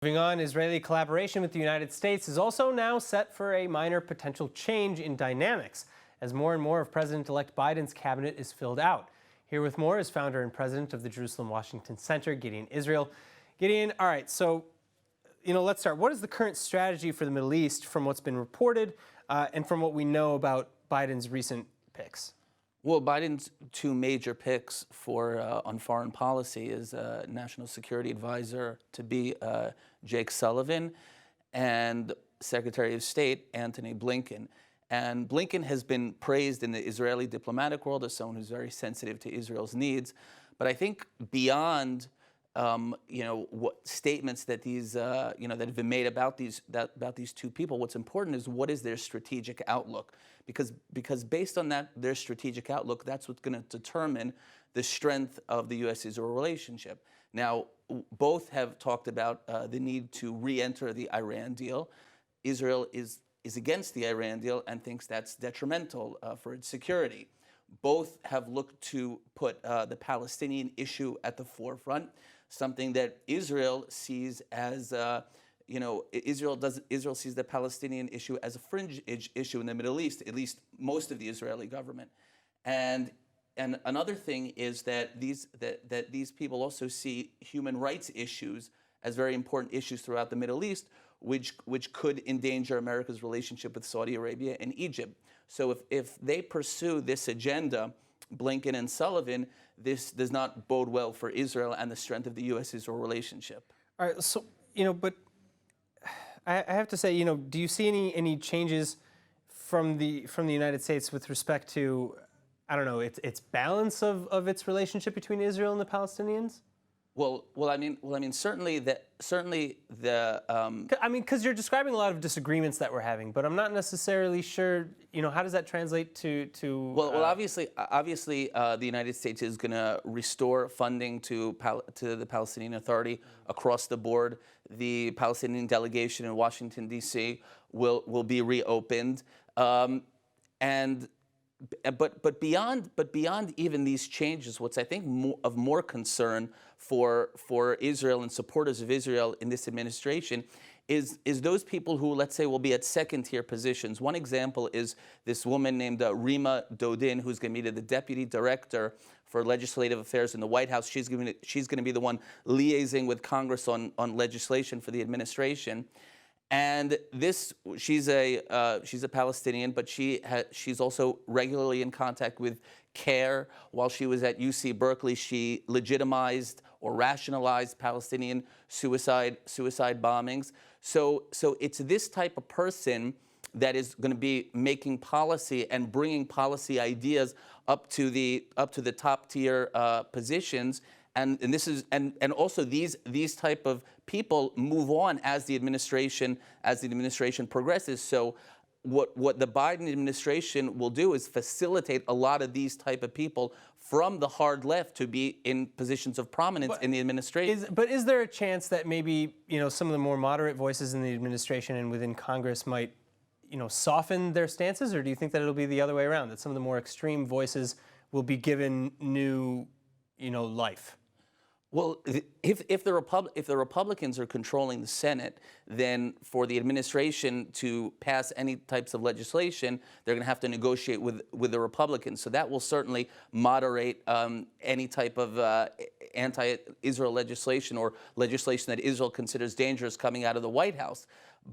Moving on, Israeli collaboration with the United States is also now set for a minor potential change in dynamics as more and more of President-elect Biden's cabinet is filled out. Here with more is founder and president of the Jerusalem Washington Center, Gideon Israel. Gideon, all right, so let's start. What is the current strategy for the Middle East from what's been reported and from what we know about Biden's recent picks? Well, Biden's two major picks on foreign policy is National Security Advisor to be Jake Sullivan and Secretary of State Antony Blinken. And Blinken has been praised in the Israeli diplomatic world as someone who's very sensitive to Israel's needs. But I think beyond what statements that these that have been made about these two people, what's important is what is their strategic outlook, because based on their strategic outlook, that's what's going to determine the strength of the U.S.-Israel relationship. Now, both have talked about the need to re-enter the Iran deal. Israel is against the Iran deal and thinks that's detrimental for its security. Both have looked to put the Palestinian issue at the forefront, something that Israel sees as, Israel sees the Palestinian issue as a fringe issue in the Middle East, at least most of the Israeli government. And another thing is that these people also see human rights issues as very important issues throughout the Middle East, which could endanger America's relationship with Saudi Arabia and Egypt. So if they pursue this agenda, Blinken and Sullivan, this does not bode well for Israel and the strength of the U.S.-Israel relationship. All right, so, but I have to say, do you see any changes from the United States with respect to, I don't know, its balance of its relationship between Israel and the Palestinians? Well, I mean, certainly the. I mean, because you're describing a lot of disagreements that we're having, but I'm not necessarily sure. How does that translate to? Well, obviously, the United States is going to restore funding to the Palestinian Authority across the board. The Palestinian delegation in Washington D.C. will be reopened, But beyond even these changes, what's I think of more concern for Israel and supporters of Israel in this administration is those people who, let's say, will be at second-tier positions. One example is this woman named Rima Dodin, who's going to be the deputy director for legislative affairs in the White House. She's going to be the one liaising with Congress on legislation for the administration. And she's a Palestinian, but she's also regularly in contact with CARE. While she was at UC Berkeley, she legitimized or rationalized Palestinian suicide bombings. So it's this type of person that is going to be making policy and bringing policy ideas up to the top tier positions. And also these type of people move on as the administration progresses. So what the Biden administration will do is facilitate a lot of these type of people from the hard left to be in positions of prominence in the administration. But is there a chance that maybe some of the more moderate voices in the administration and within Congress might soften their stances, or do you think that it'll be the other way around, that some of the more extreme voices will be given new life? Well, if the Republicans are controlling the Senate, then for the administration to pass any types of legislation, they're going to have to negotiate with the Republicans. So that will certainly moderate any type of anti-Israel legislation or legislation that Israel considers dangerous coming out of the White House.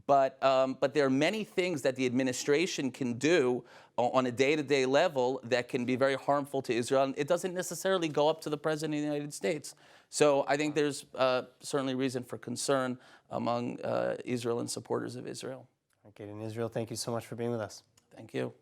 But there are many things that the administration can do on a day-to-day level that can be very harmful to Israel, and it doesn't necessarily go up to the President of the United States. So I think there's certainly reason for concern among Israel and supporters of Israel. Okay, in Israel, thank you so much for being with us. Thank you.